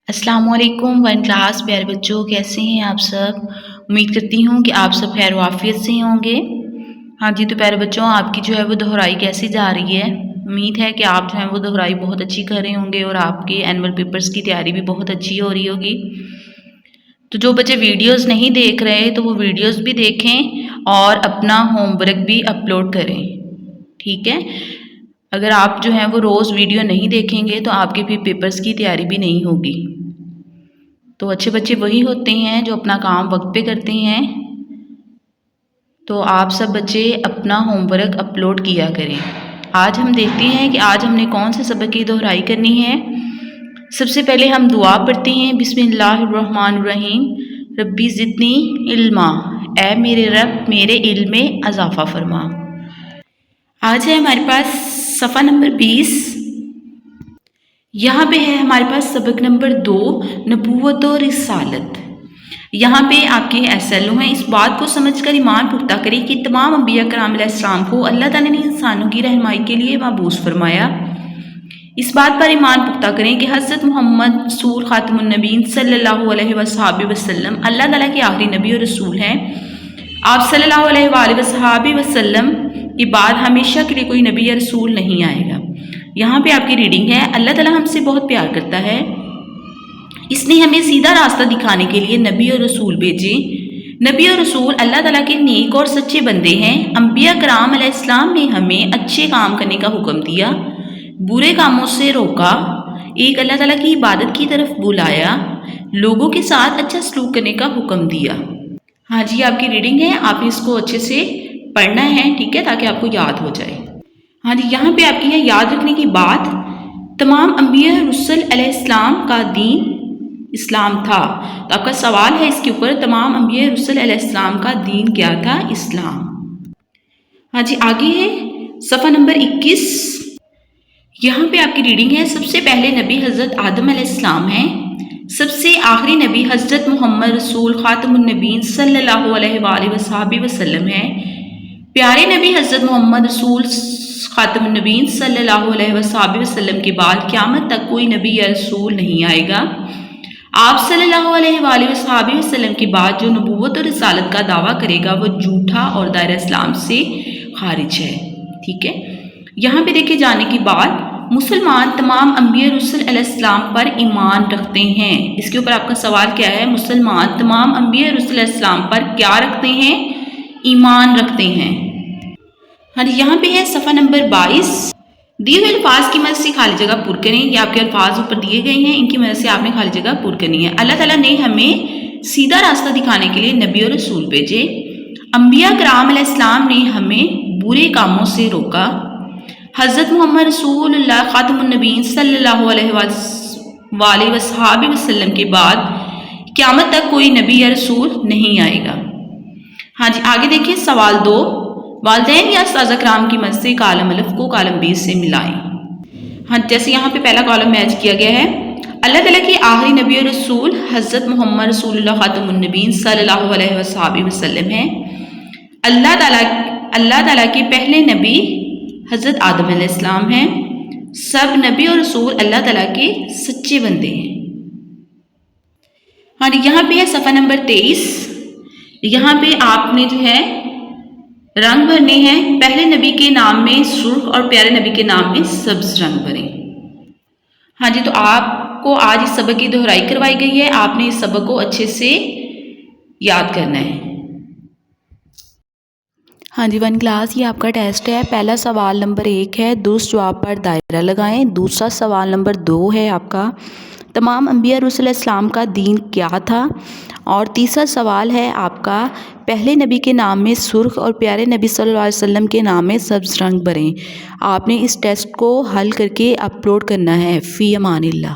अस्सलाम वालेकुम one class प्यारे बच्चों, कैसे हैं आप सब। उम्मीद करती हूँ कि आप सब खैर वाफियत से होंगे। हाँ जी, तो प्यारे बच्चों, आपकी जो है वो दोहराई कैसी जा रही है। उम्मीद है कि आप जो है वो दोहराई बहुत अच्छी कर रहे होंगे और आपके एनुअल पेपर्स की तैयारी भी बहुत अच्छी हो रही होगी। तो जो बच्चे वीडियोस नहीं देख रहे तो वो वीडियोस भी देखें और अपना होमवर्क भी अपलोड करें, ठीक है। अगर आप जो है वो रोज़ वीडियो नहीं देखेंगे तो आपके भी पेपर्स की तैयारी भी नहीं होगी। तो अच्छे बच्चे वही होते हैं जो अपना काम वक्त पे करते हैं। तो आप सब बच्चे अपना होमवर्क अपलोड किया करें। आज हम देखते हैं कि आज हमने कौन से सबक की दोहराई करनी है। सबसे पहले हम दुआ पढ़ते हैं, बिस्मिल्लाहिर्रहमानिर्रहीम। रब्बी ज़िदनी इल्मा, ऐ मेरे रब मेरे इल्म में अज़ाफ़ा फरमा। आज है हमारे पास सफ़ा नंबर 20। यहाँ पे है हमारे पास सबक नंबर 2, नबूवत और रिसालत। यहाँ पे आपके SLO हैं। इस बात को समझकर ईमान पुख्ता करें कि तमाम अंबिया कराम अलैहिस्सलाम को अल्लाह ताला ने इंसानों की रहनुमाई के लिए मबूस फरमाया। इस बात पर ईमान पुख्ता करें कि हज़रत मोहम्मद रसूल ख़ातमुन नबीय्यीन सल्लल्लाहु अलैहि वसल्लम अल्लाह ताला के आखिरी नबी और रसूल हैं। आप सल्लल्लाहु अलैहि वसल्लम के बाद हमेशा के लिए कोई नबी या रसूल नहीं आएगा। यहाँ पे आपकी रीडिंग है, अल्लाह ताला हमसे बहुत प्यार करता है, इसने हमें सीधा रास्ता दिखाने के लिए नबी और रसूल भेजे। नबी और रसूल अल्लाह ताला के नेक और सच्चे बंदे हैं। अंबिया कराम अलैहिस्सलाम ने हमें अच्छे काम करने का हुक्म दिया, बुरे कामों से रोका, एक अल्लाह ताला की इबादत की तरफ बुलाया, लोगों के साथ अच्छा सलूक करने का हुक्म दिया। हाँ जी, आपकी रीडिंग है, आपने इसको अच्छे से पढ़ना है, ठीक है, ताकि आपको याद हो जाए। हाँ जी, यहाँ पे आपकी है याद रखने की बात, तमाम अंबिया रुsul अलैहिस्सलाम का दीन इस्लाम था। तो आपका सवाल है इसके ऊपर, तमाम अंबिया रुsul अलैहिस्सलाम का दीन क्या था? इस्लाम। हाँ जी, आगे है सफ़ा नंबर 21। यहाँ पे आपकी रीडिंग है, सबसे पहले नबी हज़रत आदम अलैहिस्सलाम हैं, सबसे आखिरी नबी हज़रत मोहम्मद रसूल ख़ातमुन नबीय्यीन सल्लल्लाहु अलैहि वसल्लम हैं। प्यारे नबी हज़रत मोहम्मद रसूल ख़ातमुन नबीय्यीन सल्लल्लाहु अलैहि वसल्लम के बाद क़यामत तक कोई नबी या रसूल नहीं आएगा। आप सल्लल्लाहु अलैहि वसल्लम के बाद जो नबूवत और रिसालत का दावा करेगा वो झूठा और दायरा इस्लाम से खारिज है, ठीक है। यहाँ पे देखे जाने की बात, मुसलमान तमाम अंबिया रुsul अलैहिस्सलाम पर ईमान रखते हैं। इसके ऊपर आपका सवाल क्या है? मुसलमान तमाम अंबिया रुsul अलैहिस्सलाम पर क्या रखते हैं? ईमान रखते हैं। हाँ, यहाँ पे है सफ़ा नंबर 22। दिए हुए अल्फाज की मदद से खाली जगह पुर करें। ये आपके अल्फाज ऊपर दिए गए हैं, इनकी मदद से आपने खाली जगह पुर करनी है। अल्लाह ताला ने हमें सीधा रास्ता दिखाने के लिए नबी और रसूल भेजे। अंबिया कराम अलैहिस्सलाम ने हमें बुरे कामों से रोका। हज़रत मोहम्मद रसूलुल्लाह ख़ातमुन नबीय्यीन सल्लल्लाहु अलैहि वसल्लम के बाद क़यामत तक कोई नबी या रसूल नहीं आएगा। हाँ जी, आगे देखिए सवाल 2, वालिदैन या उस्ताज़ कराम की मदद से कालम अलफ को कालम बी से मिलाएं। हाँ, जैसे यहाँ पे पहला कॉलम मैच किया गया है, अल्लाह ताला के आखिरी नबी और रसूल हज़रत मोहम्मद रसूलुल्लाह ख़ातमुन नबीय्यीन सल्लल्लाहु अलैहि वसल्लम हैं। अल्लाह ताला के पहले नबी हज़रत आदम अलैहिस्सलाम हैं। सब नबी और रसूल अल्लाह ताला के सच्चे बंदे हैं। हाँ, यहाँ पे है सफ़ा नंबर 23। यहाँ पे आपने जो है रंग भरने हैं। पहले नबी के नाम में सुर्ख और प्यारे नबी के नाम में सब्ज रंग भरें। हाँ जी, तो आपको आज इस सबक की दोहराई करवाई गई है, आपने इस सबक को अच्छे से याद करना है। हाँ जी, वन क्लास, ये आपका टेस्ट है। पहला सवाल नंबर 1 है, दुरुस्त जवाब पर दायरा लगाएं। दूसरा सवाल नंबर 2 है आपका, तमाम अंबिया रुsul इस्लाम का दीन क्या था। और तीसरा सवाल है आपका, पहले नबी के नाम में सुर्ख और प्यारे नबी सल्लल्लाहु अलैहि वसल्लम के नाम में सब्ज़ रंग भरें। आपने इस टेस्ट को हल करके अपलोड करना है। फ़ी अमानिल्लाह।